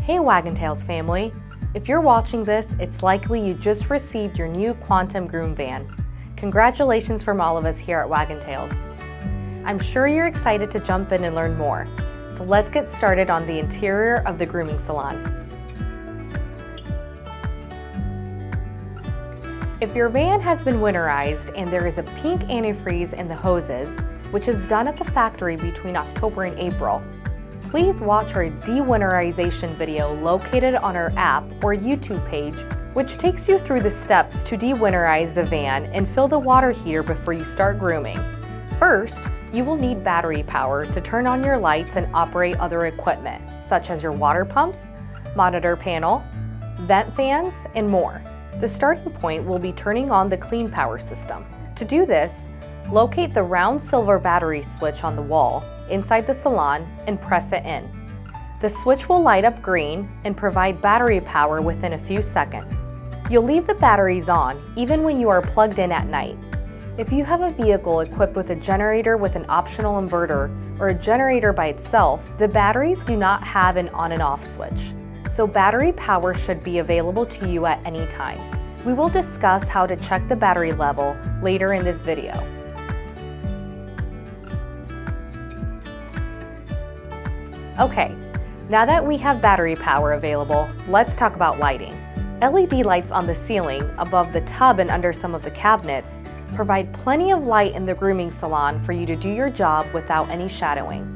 Hey Wagon Tails family! If you're watching this, it's likely you just received your new Quantum Groom van. Congratulations from all of us here at Wagon Tails. I'm sure you're excited to jump in and learn more. So let's get started on the interior of the grooming salon. If your van has been winterized and there is a pink antifreeze in the hoses, which is done at the factory between October and April, please watch our de-winterization video located on our app or YouTube page, which takes you through the steps to de-winterize the van and fill the water heater before you start grooming. First, you will need battery power to turn on your lights and operate other equipment, such as your water pumps, monitor panel, vent fans, and more. The starting point will be turning on the Clean Power system. To do this, locate the round silver battery switch on the wall inside the salon and press it in. The switch will light up green and provide battery power within a few seconds. You'll leave the batteries on even when you are plugged in at night. If you have a vehicle equipped with a generator with an optional inverter or a generator by itself, the batteries do not have an on and off switch, so battery power should be available to you at any time. We will discuss how to check the battery level later in this video. Okay, now that we have battery power available, let's talk about lighting. LED lights on the ceiling, above the tub and under some of the cabinets, provide plenty of light in the grooming salon for you to do your job without any shadowing.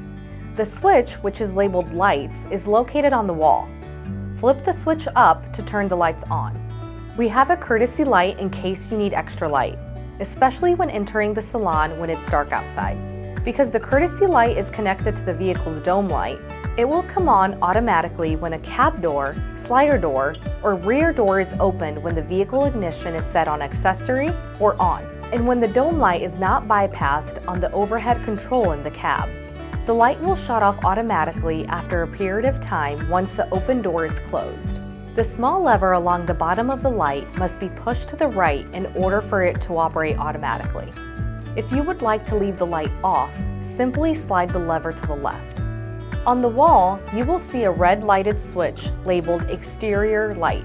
The switch, which is labeled lights, is located on the wall. Flip the switch up to turn the lights on. We have a courtesy light in case you need extra light, especially when entering the salon when it's dark outside. Because the courtesy light is connected to the vehicle's dome light, it will come on automatically when a cab door, slider door, or rear door is opened when the vehicle ignition is set on accessory or on, and when the dome light is not bypassed on the overhead control in the cab. The light will shut off automatically after a period of time once the open door is closed. The small lever along the bottom of the light must be pushed to the right in order for it to operate automatically. If you would like to leave the light off, simply slide the lever to the left. On the wall, you will see a red lighted switch labeled Exterior Light,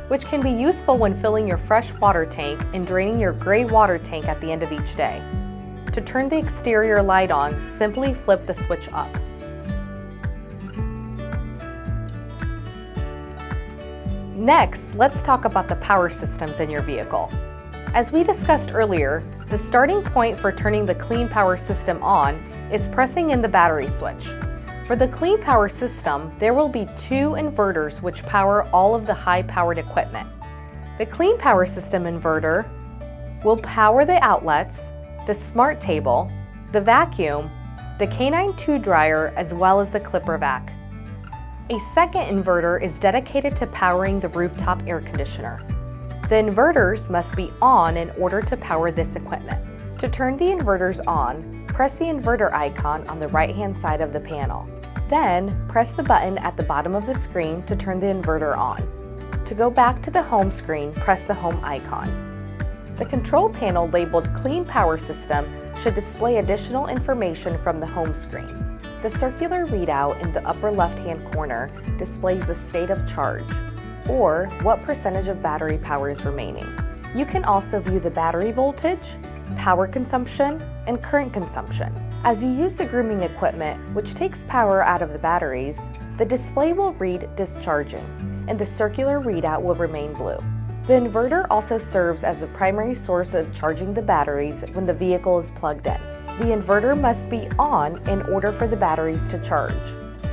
which can be useful when filling your fresh water tank and draining your gray water tank at the end of each day. To turn the exterior light on, simply flip the switch up. Next, let's talk about the power systems in your vehicle. As we discussed earlier, the starting point for turning the Clean Power system on is pressing in the battery switch. For the Clean Power system, there will be two inverters which power all of the high-powered equipment. The Clean Power system inverter will power the outlets, the smart table, the vacuum, the Canine 2 dryer, as well as the Clipper vac. A second inverter is dedicated to powering the rooftop air conditioner. The inverters must be on in order to power this equipment. To turn the inverters on, press the inverter icon on the right-hand side of the panel. Then, press the button at the bottom of the screen to turn the inverter on. To go back to the home screen, press the home icon. The control panel labeled Clean Power System should display additional information from the home screen. The circular readout in the upper left-hand corner displays the state of charge, or what percentage of battery power is remaining. You can also view the battery voltage, power consumption, and current consumption. As you use the grooming equipment, which takes power out of the batteries, the display will read discharging, and the circular readout will remain blue. The inverter also serves as the primary source of charging the batteries when the vehicle is plugged in. The inverter must be on in order for the batteries to charge.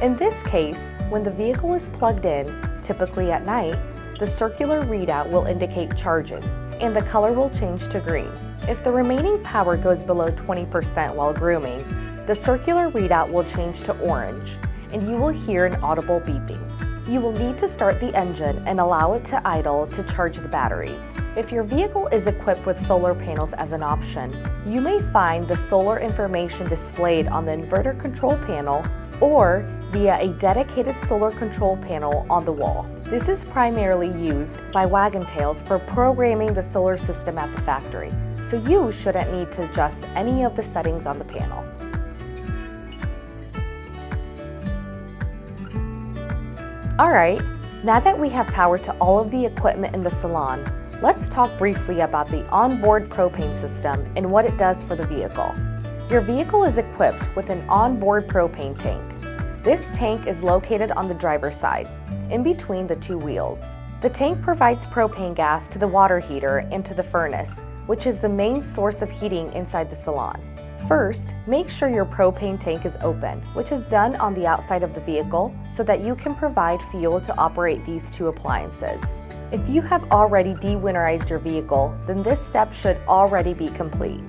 In this case, when the vehicle is plugged in, typically at night, the circular readout will indicate charging, and the color will change to green. If the remaining power goes below 20% while grooming, the circular readout will change to orange, and you will hear an audible beeping. You will need to start the engine and allow it to idle to charge the batteries. If your vehicle is equipped with solar panels as an option, you may find the solar information displayed on the inverter control panel or via a dedicated solar control panel on the wall. This is primarily used by Wagon Tails for programming the solar system at the factory, so you shouldn't need to adjust any of the settings on the panel. Alright, now that we have power to all of the equipment in the salon, let's talk briefly about the onboard propane system and what it does for the vehicle. Your vehicle is equipped with an onboard propane tank. This tank is located on the driver's side, in between the two wheels. The tank provides propane gas to the water heater and to the furnace, which is the main source of heating inside the salon. First, make sure your propane tank is open, which is done on the outside of the vehicle so that you can provide fuel to operate these two appliances. If you have already dewinterized your vehicle, then this step should already be complete.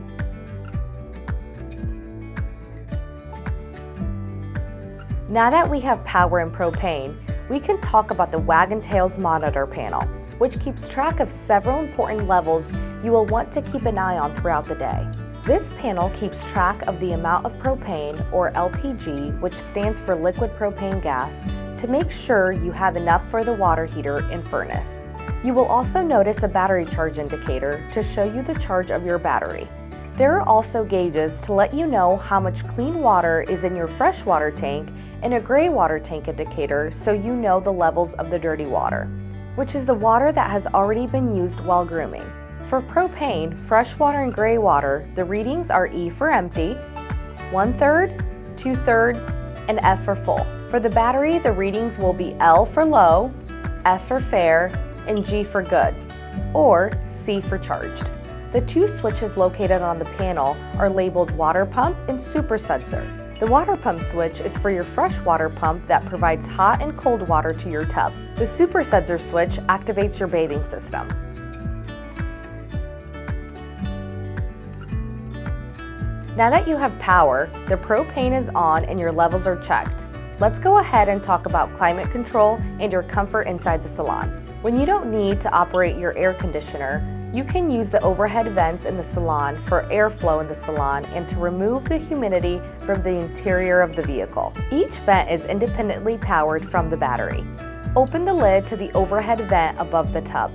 Now that we have power and propane, we can talk about the Wagentails monitor panel, which keeps track of several important levels you will want to keep an eye on throughout the day. This panel keeps track of the amount of propane, or LPG, which stands for liquid propane gas, to make sure you have enough for the water heater and furnace. You will also notice a battery charge indicator to show you the charge of your battery. There are also gauges to let you know how much clean water is in your freshwater tank and a gray water tank indicator so you know the levels of the dirty water, which is the water that has already been used while grooming. For propane, freshwater and gray water, the readings are E for empty, 1/3, 2/3, and F for full. For the battery, the readings will be L for low, F for fair, and G for good, or C for charged. The two switches located on the panel are labeled water pump and super sensor. The water pump switch is for your freshwater pump that provides hot and cold water to your tub. The super sensor switch activates your bathing system. Now that you have power, the propane is on and your levels are checked. Let's go ahead and talk about climate control and your comfort inside the salon. When you don't need to operate your air conditioner, you can use the overhead vents in the salon for airflow in the salon and to remove the humidity from the interior of the vehicle. Each vent is independently powered from the battery. Open the lid to the overhead vent above the tub.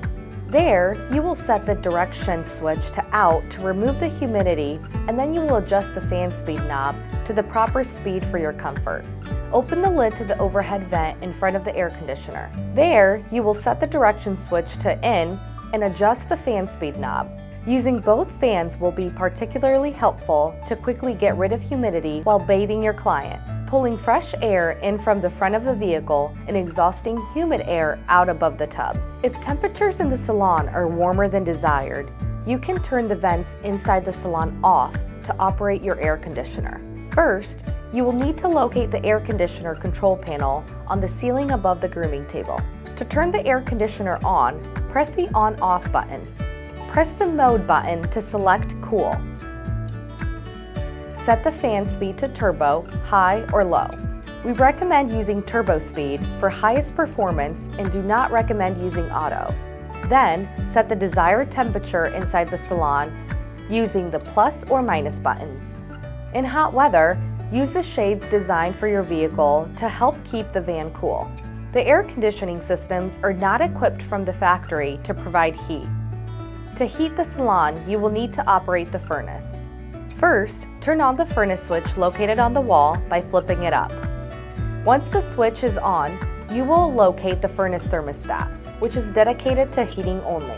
There, you will set the direction switch to out to remove the humidity, and then you will adjust the fan speed knob to the proper speed for your comfort. Open the lid to the overhead vent in front of the air conditioner. There, you will set the direction switch to in and adjust the fan speed knob. Using both fans will be particularly helpful to quickly get rid of humidity while bathing your client, pulling fresh air in from the front of the vehicle and exhausting humid air out above the tub. If temperatures in the salon are warmer than desired, you can turn the vents inside the salon off to operate your air conditioner. First, you will need to locate the air conditioner control panel on the ceiling above the grooming table. To turn the air conditioner on, press the on-off button. Press the mode button to select cool. Set the fan speed to turbo, high, or low. We recommend using turbo speed for highest performance and do not recommend using auto. Then, set the desired temperature inside the salon using the plus or minus buttons. In hot weather, use the shades designed for your vehicle to help keep the van cool. The air conditioning systems are not equipped from the factory to provide heat. To heat the salon, you will need to operate the furnace. First, turn on the furnace switch located on the wall by flipping it up. Once the switch is on, you will locate the furnace thermostat, which is dedicated to heating only.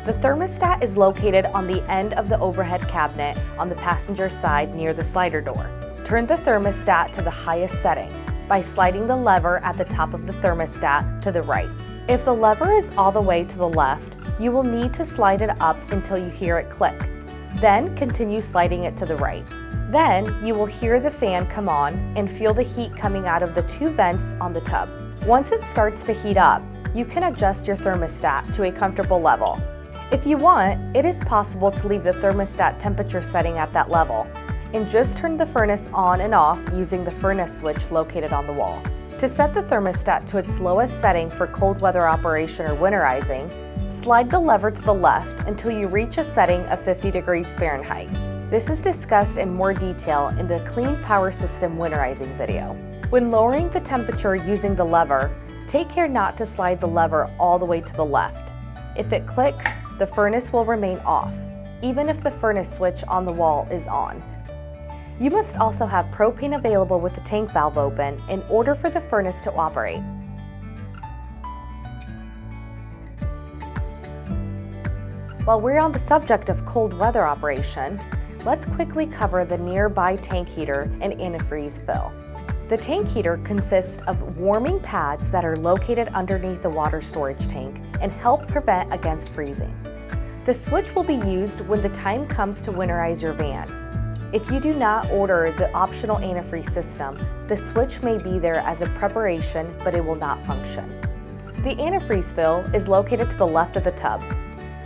The thermostat is located on the end of the overhead cabinet on the passenger side near the slider door. Turn the thermostat to the highest setting by sliding the lever at the top of the thermostat to the right. If the lever is all the way to the left, you will need to slide it up until you hear it click. Then continue sliding it to the right. Then you will hear the fan come on and feel the heat coming out of the two vents on the tub. Once it starts to heat up, you can adjust your thermostat to a comfortable level. If you want, it is possible to leave the thermostat temperature setting at that level and just turn the furnace on and off using the furnace switch located on the wall. To set the thermostat to its lowest setting for cold weather operation or winterizing, slide the lever to the left until you reach a setting of 50 degrees Fahrenheit. This is discussed in more detail in the Clean Power System winterizing video. When lowering the temperature using the lever, take care not to slide the lever all the way to the left. If it clicks, the furnace will remain off, even if the furnace switch on the wall is on. You must also have propane available with the tank valve open in order for the furnace to operate. While we're on the subject of cold weather operation, let's quickly cover the nearby tank heater and antifreeze fill. The tank heater consists of warming pads that are located underneath the water storage tank and help prevent against freezing. The switch will be used when the time comes to winterize your van. If you do not order the optional antifreeze system, the switch may be there as a preparation, but it will not function. The antifreeze fill is located to the left of the tub.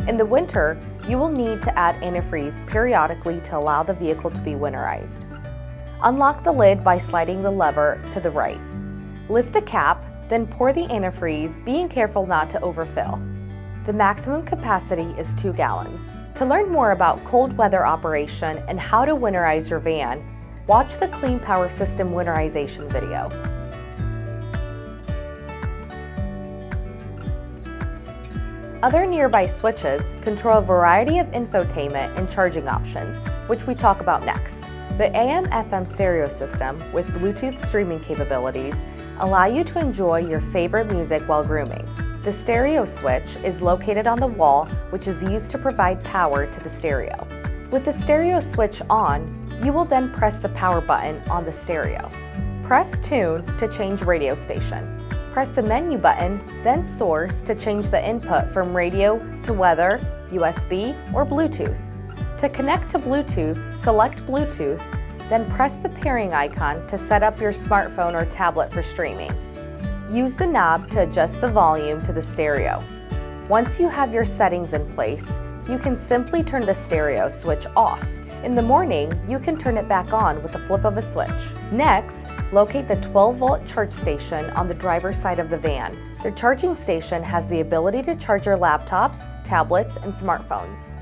In the winter, you will need to add antifreeze periodically to allow the vehicle to be winterized. Unlock the lid by sliding the lever to the right. Lift the cap, then pour the antifreeze, being careful not to overfill. The maximum capacity is 2 gallons. To learn more about cold weather operation and how to winterize your van, watch the Clean Power System winterization video. Other nearby switches control a variety of infotainment and charging options, which we talk about next. The AM/FM stereo system with Bluetooth streaming capabilities allow you to enjoy your favorite music while grooming. The stereo switch is located on the wall, which is used to provide power to the stereo. With the stereo switch on, you will then press the power button on the stereo. Press Tune to change radio station. Press the menu button, then Source to change the input from radio to weather, USB, or Bluetooth. To connect to Bluetooth, select Bluetooth, then press the pairing icon to set up your smartphone or tablet for streaming. Use the knob to adjust the volume to the stereo. Once you have your settings in place, you can simply turn the stereo switch off. In the morning, you can turn it back on with the flip of a switch. Next, locate the 12-volt charge station on the driver's side of the van. The charging station has the ability to charge your laptops, tablets, and smartphones.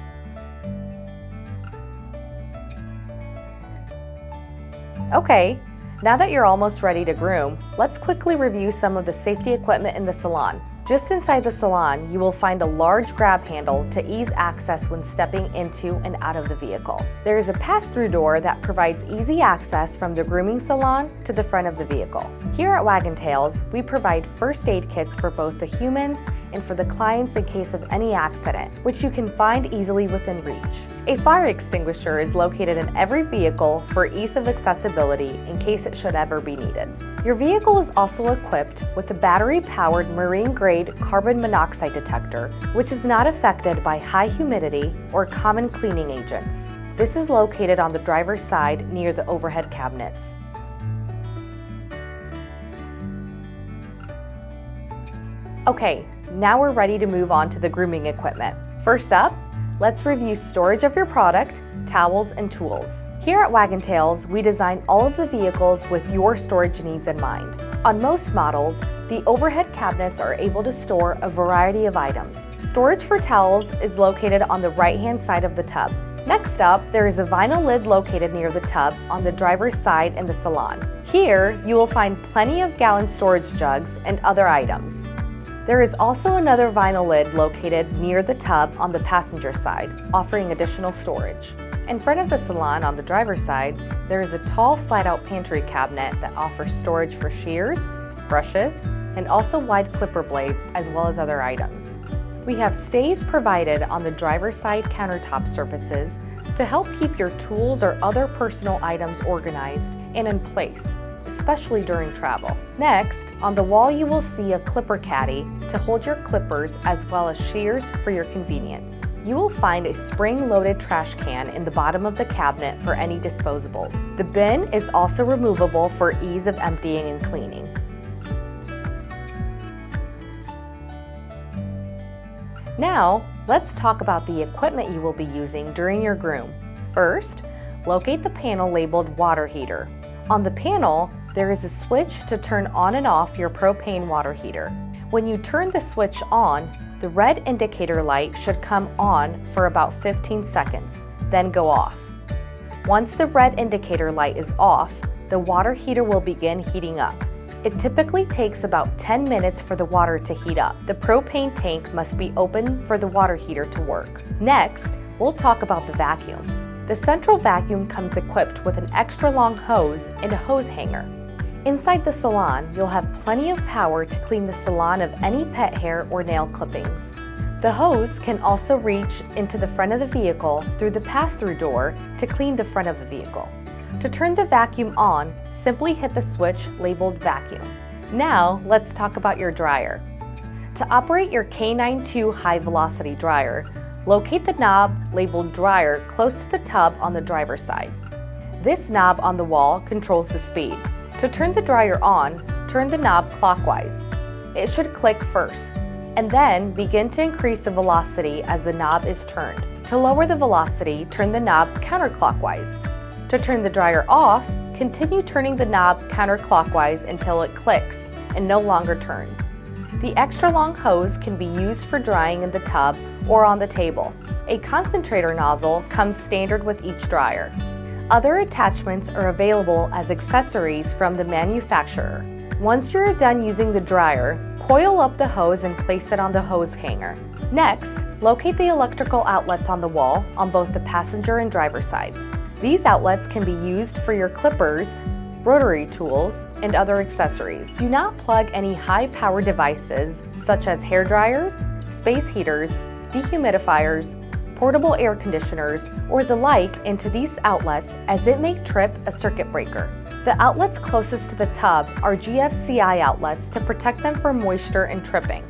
Okay, now that you're almost ready to groom, let's quickly review some of the safety equipment in the salon. Just inside the salon, you will find a large grab handle to ease access when stepping into and out of the vehicle. There is a pass-through door that provides easy access from the grooming salon to the front of the vehicle. Here at Wagon Tails, we provide first aid kits for both the humans and for the clients in case of any accident, which you can find easily within reach. A fire extinguisher is located in every vehicle for ease of accessibility in case it should ever be needed. Your vehicle is also equipped with a battery-powered marine-grade carbon monoxide detector, which is not affected by high humidity or common cleaning agents. This is located on the driver's side near the overhead cabinets. Okay, now we're ready to move on to the grooming equipment. First up, let's review storage of your product, towels, and tools. Here at Wagon Tails, we design all of the vehicles with your storage needs in mind. On most models, the overhead cabinets are able to store a variety of items. Storage for towels is located on the right-hand side of the tub. Next up, there is a vinyl lid located near the tub on the driver's side in the salon. Here, you will find plenty of gallon storage jugs and other items. There is also another vinyl lid located near the tub on the passenger side, offering additional storage. In front of the salon on the driver's side, there is a tall slide-out pantry cabinet that offers storage for shears, brushes, and also wide clipper blades, as well as other items. We have stays provided on the driver's side countertop surfaces to help keep your tools or other personal items organized and in place, especially during travel. Next, on the wall you will see a clipper caddy to hold your clippers as well as shears for your convenience. You will find a spring-loaded trash can in the bottom of the cabinet for any disposables. The bin is also removable for ease of emptying and cleaning. Now, let's talk about the equipment you will be using during your groom. First, locate the panel labeled water heater. On the panel, there is a switch to turn on and off your propane water heater. When you turn the switch on, the red indicator light should come on for about 15 seconds, then go off. Once the red indicator light is off, the water heater will begin heating up. It typically takes about 10 minutes for the water to heat up. The propane tank must be open for the water heater to work. Next, we'll talk about the vacuum. The central vacuum comes equipped with an extra long hose and a hose hanger. Inside the salon, you'll have plenty of power to clean the salon of any pet hair or nail clippings. The hose can also reach into the front of the vehicle through the pass-through door to clean the front of the vehicle. To turn the vacuum on, simply hit the switch labeled vacuum. Now, let's talk about your dryer. To operate your K92 high-velocity dryer, locate the knob labeled dryer close to the tub on the driver's side. This knob on the wall controls the speed. To turn the dryer on, turn the knob clockwise. It should click first, and then begin to increase the velocity as the knob is turned. To lower the velocity, turn the knob counterclockwise. To turn the dryer off, continue turning the knob counterclockwise until it clicks and no longer turns. The extra long hose can be used for drying in the tub or on the table. A concentrator nozzle comes standard with each dryer. Other attachments are available as accessories from the manufacturer. Once you're done using the dryer, coil up the hose and place it on the hose hanger. Next, locate the electrical outlets on the wall on both the passenger and driver side. These outlets can be used for your clippers, rotary tools, and other accessories. Do not plug any high-power devices such as hair dryers, space heaters, dehumidifiers, portable air conditioners, or the like into these outlets, as it may trip a circuit breaker. The outlets closest to the tub are GFCI outlets to protect them from moisture and tripping.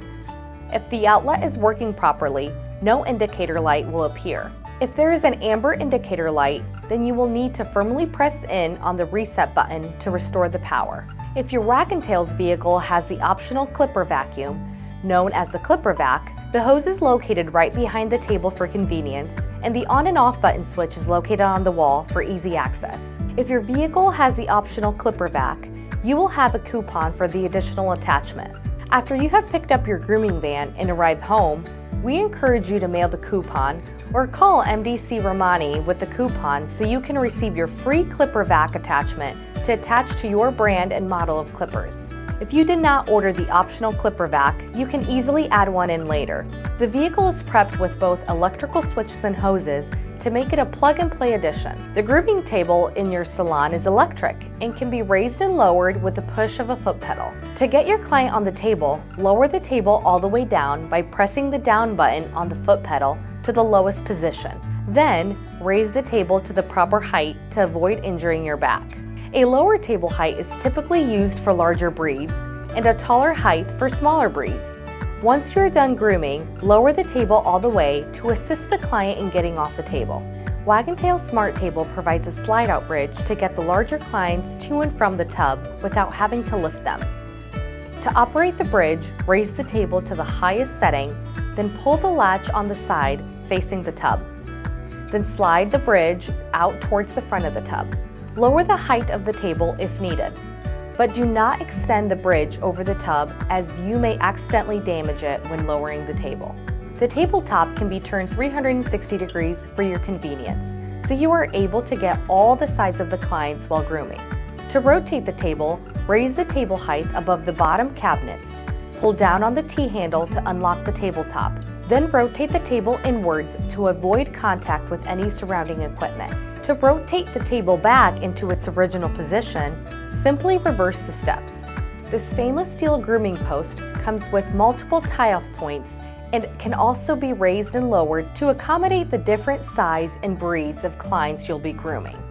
If the outlet is working properly, no indicator light will appear. If there is an amber indicator light, then you will need to firmly press in on the reset button to restore the power. If your Wagentails vehicle has the optional clipper vacuum, known as the Clipper Vac, the hose is located right behind the table for convenience, and the on and off button switch is located on the wall for easy access. If your vehicle has the optional Clipper Vac, you will have a coupon for the additional attachment. After you have picked up your grooming van and arrive home, we encourage you to mail the coupon or call MDC Romani with the coupon so you can receive your free Clipper Vac attachment to attach to your brand and model of clippers. If you did not order the optional Clipper Vac, you can easily add one in later. The vehicle is prepped with both electrical switches and hoses to make it a plug-and-play addition. The grooming table in your salon is electric and can be raised and lowered with the push of a foot pedal. To get your client on the table, lower the table all the way down by pressing the down button on the foot pedal to the lowest position. Then, raise the table to the proper height to avoid injuring your back. A lower table height is typically used for larger breeds and a taller height for smaller breeds. Once you're done grooming, lower the table all the way to assist the client in getting off the table. Wagentail Smart Table provides a slide-out bridge to get the larger clients to and from the tub without having to lift them. To operate the bridge, raise the table to the highest setting, then pull the latch on the side facing the tub. Then slide the bridge out towards the front of the tub. Lower the height of the table if needed, but do not extend the bridge over the tub as you may accidentally damage it when lowering the table. The tabletop can be turned 360 degrees for your convenience, so you are able to get all the sides of the clients while grooming. To rotate the table, raise the table height above the bottom cabinets. Pull down on the T-handle to unlock the tabletop. Then rotate the table inwards to avoid contact with any surrounding equipment. To rotate the table back into its original position, simply reverse the steps. The stainless steel grooming post comes with multiple tie-off points and can also be raised and lowered to accommodate the different size and breeds of clients you'll be grooming.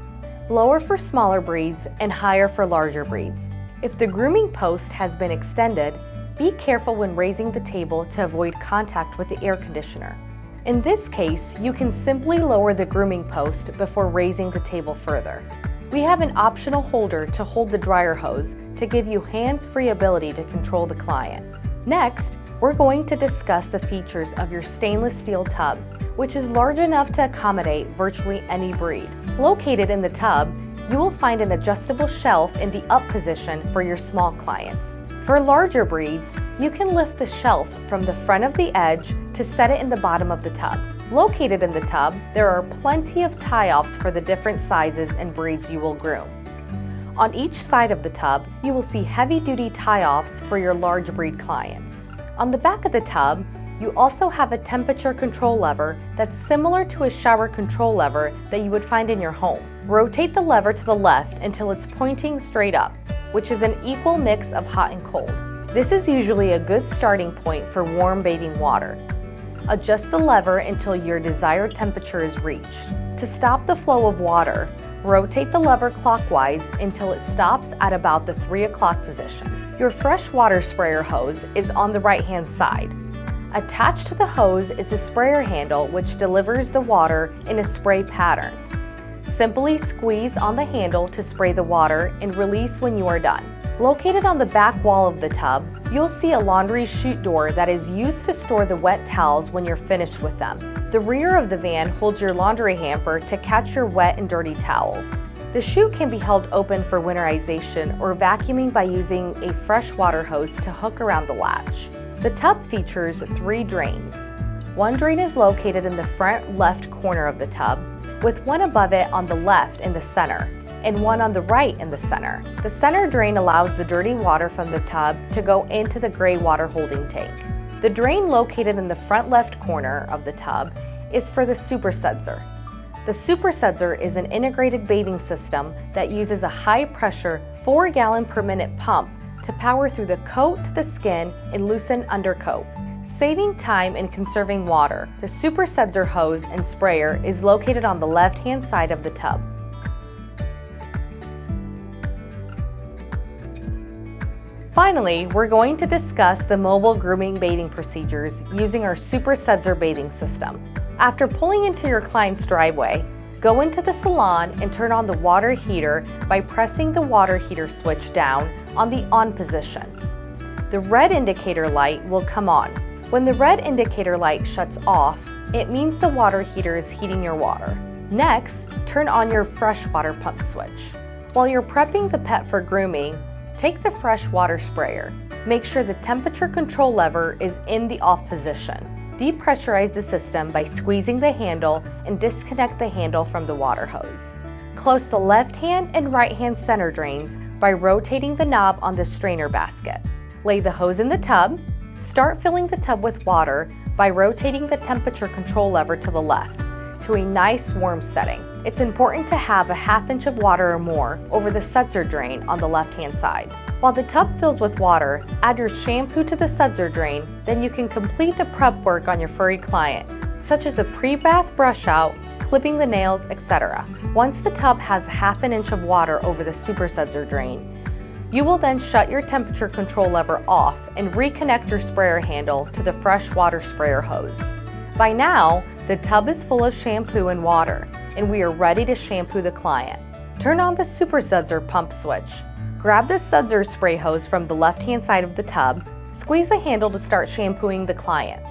Lower for smaller breeds and higher for larger breeds. If the grooming post has been extended, be careful when raising the table to avoid contact with the air conditioner. In this case, you can simply lower the grooming post before raising the table further. We have an optional holder to hold the dryer hose to give you hands-free ability to control the client. Next, we're going to discuss the features of your stainless steel tub, which is large enough to accommodate virtually any breed. Located in the tub, you will find an adjustable shelf in the up position for your small clients. For larger breeds, you can lift the shelf from the front of the edge to set it in the bottom of the tub. Located in the tub, there are plenty of tie-offs for the different sizes and breeds you will groom. On each side of the tub, you will see heavy-duty tie-offs for your large breed clients. On the back of the tub, you also have a temperature control lever that's similar to a shower control lever that you would find in your home. Rotate the lever to the left until it's pointing straight up, which is an equal mix of hot and cold. This is usually a good starting point for warm bathing water. Adjust the lever until your desired temperature is reached. To stop the flow of water, rotate the lever clockwise until it stops at about the 3 o'clock position. Your fresh water sprayer hose is on the right-hand side. Attached to the hose is a sprayer handle which delivers the water in a spray pattern. Simply squeeze on the handle to spray the water and release when you are done. Located on the back wall of the tub, you'll see a laundry chute door that is used to store the wet towels when you're finished with them. The rear of the van holds your laundry hamper to catch your wet and dirty towels. The chute can be held open for winterization or vacuuming by using a freshwater hose to hook around the latch. The tub features 3 drains. One drain is located in the front left corner of the tub, with one above it on the left in the center, and one on the right in the center. The center drain allows the dirty water from the tub to go into the gray water holding tank. The drain located in the front left corner of the tub is for the Super Sudsor. The Super Sudsor is an integrated bathing system that uses a high-pressure 4-gallon per minute pump to power through the coat to the skin and loosen undercoat. Saving time and conserving water, the Super Sudsor hose and sprayer is located on the left-hand side of the tub. Finally, we're going to discuss the mobile grooming bathing procedures using our Super Sudsor bathing system. After pulling into your client's driveway, go into the salon and turn on the water heater by pressing the water heater switch down on the on position. The red indicator light will come on. When the red indicator light shuts off, it means the water heater is heating your water. Next, turn on your freshwater pump switch. While you're prepping the pet for grooming, take the fresh water sprayer. Make sure the temperature control lever is in the off position. Depressurize the system by squeezing the handle and disconnect the handle from the water hose. Close the left hand and right hand center drains by rotating the knob on the strainer basket. Lay the hose in the tub. Start filling the tub with water by rotating the temperature control lever to the left to a nice warm setting. It's important to have a ½ inch of water or more over the Sudsor drain on the left-hand side. While the tub fills with water, add your shampoo to the Sudsor drain, then you can complete the prep work on your furry client, such as a pre-bath brush out, clipping the nails, etc. Once the tub has ½ an inch of water over the Super Sudsor drain, you will then shut your temperature control lever off and reconnect your sprayer handle to the fresh water sprayer hose. By now, the tub is full of shampoo and water, and we are ready to shampoo the client. Turn on the Super Sudsor pump switch. Grab the Sudsor spray hose from the left-hand side of the tub, squeeze the handle to start shampooing the client.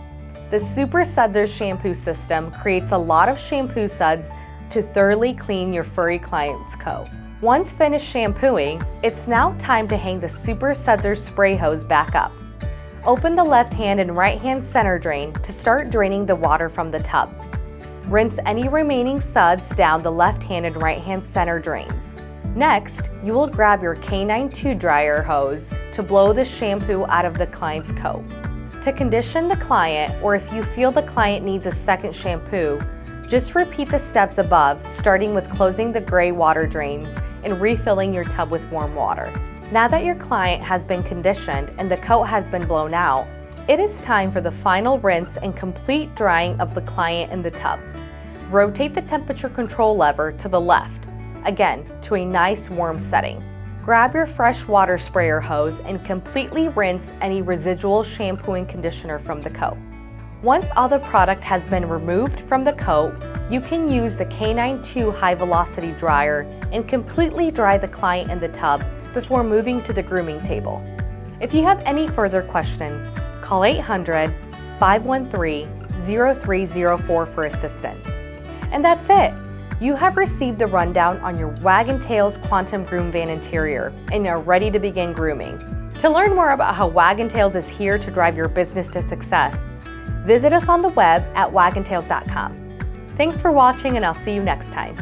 The Super Sudsor shampoo system creates a lot of shampoo suds to thoroughly clean your furry client's coat. Once finished shampooing, it's now time to hang the Super Sudsor spray hose back up. Open the left hand and right hand center drain to start draining the water from the tub. Rinse any remaining suds down the left hand and right hand center drains. Next, you will grab your K9 2 dryer hose to blow the shampoo out of the client's coat. To condition the client, or if you feel the client needs a second shampoo, just repeat the steps above, starting with closing the gray water drains and refilling your tub with warm water. Now that your client has been conditioned and the coat has been blown out, it is time for the final rinse and complete drying of the client in the tub. Rotate the temperature control lever to the left, again to a nice warm setting. Grab your fresh water sprayer hose and completely rinse any residual shampoo and conditioner from the coat. Once all the product has been removed from the coat, you can use the K9 2 high velocity dryer and completely dry the client in the tub before moving to the grooming table. If you have any further questions, call 800-513-0304 for assistance. And that's it. You have received the rundown on your Wag & Tails Quantum Groom Van interior and are ready to begin grooming. To learn more about how Wag & Tails is here to drive your business to success, visit us on the web at wagandtails.com. Thanks for watching, and I'll see you next time.